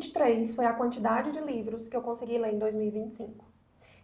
23 foi a quantidade de livros que eu consegui ler em 2025.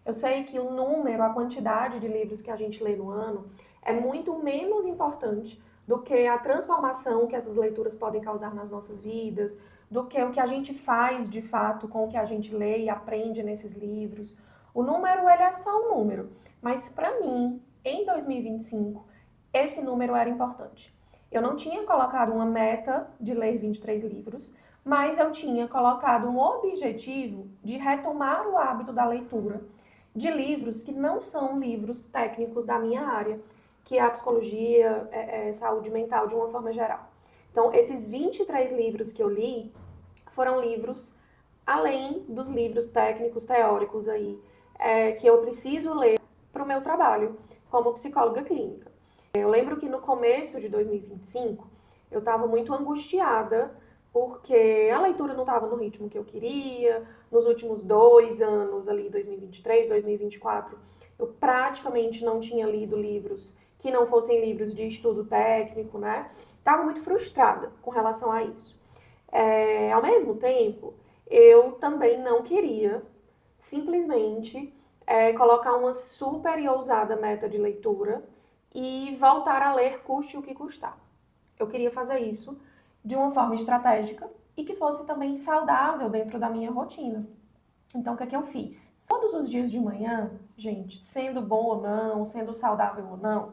Eu sei que o número, a quantidade de livros que a gente lê no ano é muito menos importante do que a transformação que essas leituras podem causar nas nossas vidas, do que o que a gente faz de fato com o que a gente lê e aprende nesses livros. O número, ele é só um número, mas para mim, em 2025, esse número era importante. Eu não tinha colocado uma meta de ler 23 livros, mas eu tinha colocado um objetivo de retomar o hábito da leitura de livros que não são livros técnicos da minha área, que é a psicologia, saúde mental de uma forma geral. Então, esses 23 livros que eu li foram livros além dos livros técnicos, teóricos aí, que eu preciso ler para o meu trabalho como psicóloga clínica. Eu lembro que no começo de 2025, eu estava muito angustiada, porque a leitura não estava no ritmo que eu queria. Nos últimos 2 anos, ali, 2023, 2024, eu praticamente não tinha lido livros que não fossem livros de estudo técnico, né? Estava muito frustrada com relação a isso. Ao mesmo tempo, eu também não queria simplesmente colocar uma super e ousada meta de leitura e voltar a ler custe o que custar. Eu queria fazer isso de uma forma estratégica e que fosse também saudável dentro da minha rotina. Então, o que é que eu fiz? Todos os dias de manhã, gente, sendo bom ou não, sendo saudável ou não,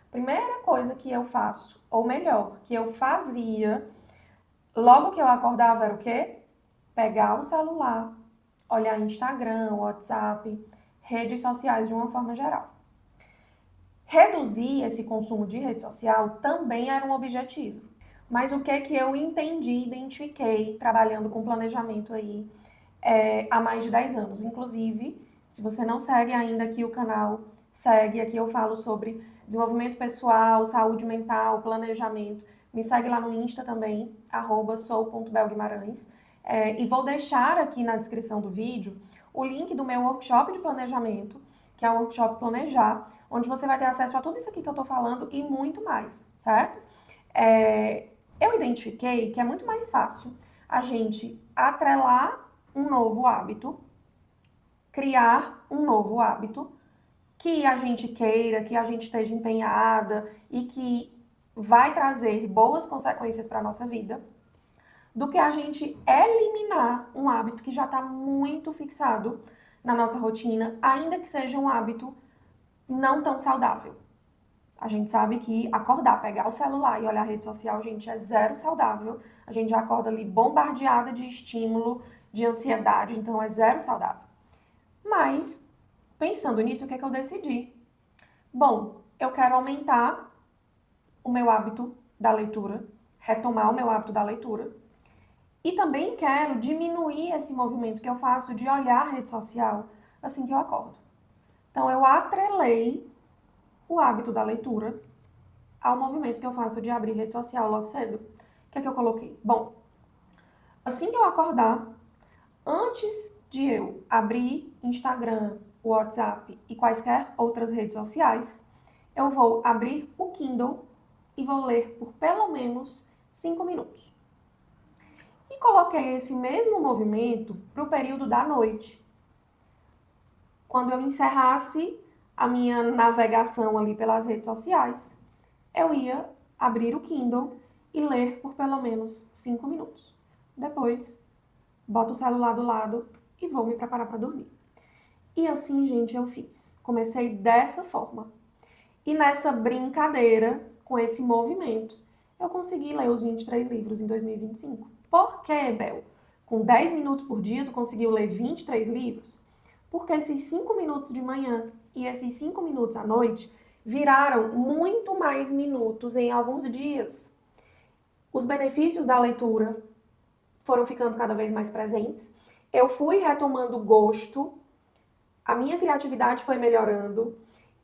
a primeira coisa que eu faço, ou melhor, que eu fazia logo que eu acordava era o quê? Pegar o celular, olhar Instagram, WhatsApp, redes sociais de uma forma geral. Reduzir esse consumo de rede social também era um objetivo. Mas o que eu entendi, identifiquei, trabalhando com planejamento aí há mais de 10 anos. Inclusive, se você não segue ainda aqui o canal, segue. Aqui eu falo sobre desenvolvimento pessoal, saúde mental, planejamento. Me segue lá no Insta também, @sou.belguimarães. E vou deixar aqui na descrição do vídeo o link do meu workshop de planejamento, que é o workshop Planejar, onde você vai ter acesso a tudo isso aqui que eu tô falando e muito mais, certo? Eu identifiquei que é muito mais fácil a gente atrelar um novo hábito, criar um novo hábito que a gente queira, que a gente esteja empenhada e que vai trazer boas consequências para a nossa vida, do que a gente eliminar um hábito que já está muito fixado na nossa rotina, ainda que seja um hábito não tão saudável. A gente sabe que acordar, pegar o celular e olhar a rede social, gente, é zero saudável. A gente já acorda ali bombardeada de estímulo, de ansiedade, então é zero saudável. Mas, pensando nisso, o que é que eu decidi? Bom, eu quero aumentar o meu hábito da leitura, retomar o meu hábito da leitura, e também quero diminuir esse movimento que eu faço de olhar a rede social assim que eu acordo. Então, eu atrelei o hábito da leitura ao movimento que eu faço de abrir rede social logo cedo. O que é que eu coloquei? Bom, assim que eu acordar, antes de eu abrir Instagram, WhatsApp e quaisquer outras redes sociais, eu vou abrir o Kindle e vou ler por pelo menos 5 minutos. E coloquei esse mesmo movimento para o período da noite. Quando eu encerrasse a minha navegação ali pelas redes sociais, eu ia abrir o Kindle e ler por pelo menos 5 minutos. Depois, boto o celular do lado e vou me preparar para dormir. E assim, gente, eu fiz. Comecei dessa forma. E nessa brincadeira, com esse movimento, eu consegui ler os 23 livros em 2025. Por quê, Bel? Com 10 minutos por dia, tu conseguiu ler 23 livros? Porque esses 5 minutos de manhã e esses 5 minutos à noite viraram muito mais minutos em alguns dias. Os benefícios da leitura foram ficando cada vez mais presentes. Eu fui retomando o gosto, a minha criatividade foi melhorando.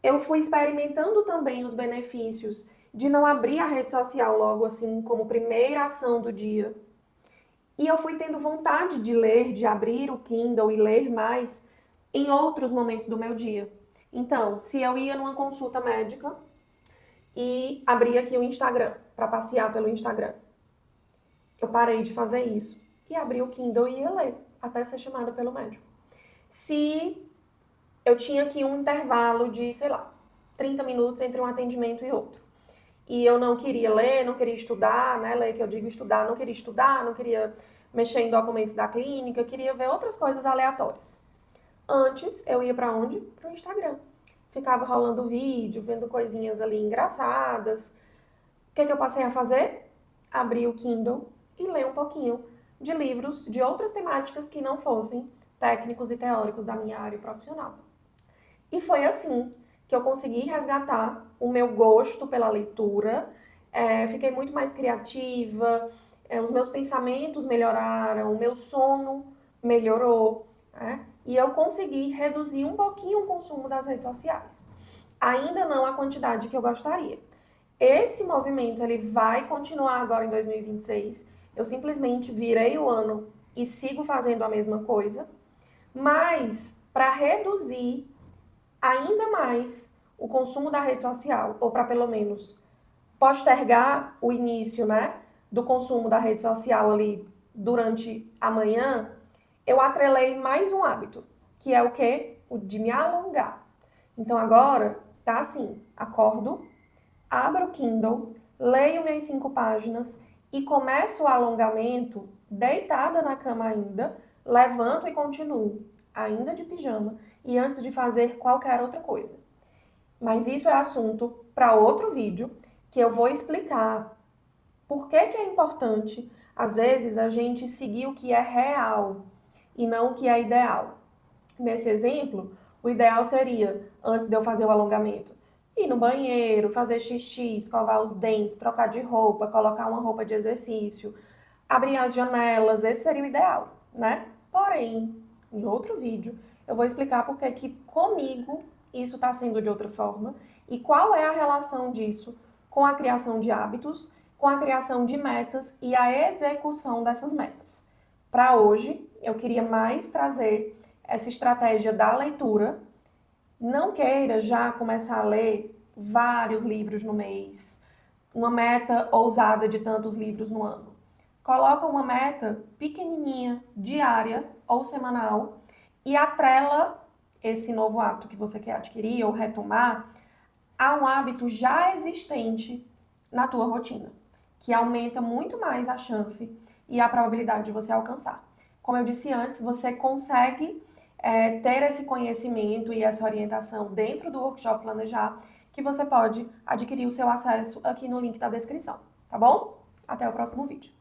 Eu fui experimentando também os benefícios de não abrir a rede social logo assim como primeira ação do dia. E eu fui tendo vontade de ler, de abrir o Kindle e ler mais em outros momentos do meu dia. Então, se eu ia numa consulta médica e abria aqui o Instagram, para passear pelo Instagram, eu parei de fazer isso e abria o Kindle e ia ler, até ser chamada pelo médico. Se eu tinha aqui um intervalo de, sei lá, 30 minutos entre um atendimento e outro, e eu não queria ler, não queria estudar, né? Ler que eu digo estudar, não queria mexer em documentos da clínica, eu queria ver outras coisas aleatórias. Antes, eu ia para onde? Para o Instagram. Ficava rolando vídeo, vendo coisinhas ali engraçadas. O que eu passei a fazer? Abrir o Kindle e ler um pouquinho de livros de outras temáticas que não fossem técnicos e teóricos da minha área profissional. E foi assim que eu consegui resgatar o meu gosto pela leitura, fiquei muito mais criativa, os meus pensamentos melhoraram, o meu sono melhorou, né? E eu consegui reduzir um pouquinho o consumo das redes sociais. Ainda não a quantidade que eu gostaria. Esse movimento ele vai continuar agora em 2026. Eu simplesmente virei o ano e sigo fazendo a mesma coisa, mas para reduzir ainda mais o consumo da rede social, ou para pelo menos postergar o início, né, do consumo da rede social ali durante a manhã, eu atrelei mais um hábito, que é o quê? O de me alongar. Então agora tá assim, acordo, abro o Kindle, leio minhas 5 páginas e começo o alongamento deitada na cama ainda, levanto e continuo, ainda de pijama e antes de fazer qualquer outra coisa. Mas isso é assunto para outro vídeo que eu vou explicar por que é importante, às vezes, a gente seguir o que é real e não o que é ideal. Nesse exemplo, o ideal seria, antes de eu fazer o alongamento, ir no banheiro, fazer xixi, escovar os dentes, trocar de roupa, colocar uma roupa de exercício, abrir as janelas, esse seria o ideal, né? Porém, em outro vídeo, eu vou explicar por que comigo isso está sendo de outra forma e qual é a relação disso com a criação de hábitos, com a criação de metas e a execução dessas metas. Para hoje, eu queria mais trazer essa estratégia da leitura. Não queira já começar a ler vários livros no mês, uma meta ousada de tantos livros no ano. Coloca uma meta pequenininha, diária ou semanal e atrela esse novo hábito que você quer adquirir ou retomar a um hábito já existente na tua rotina, que aumenta muito mais a chance e a probabilidade de você alcançar. Como eu disse antes, você consegue ter esse conhecimento e essa orientação dentro do Workshop Planejar, que você pode adquirir o seu acesso aqui no link da descrição, tá bom? Até o próximo vídeo.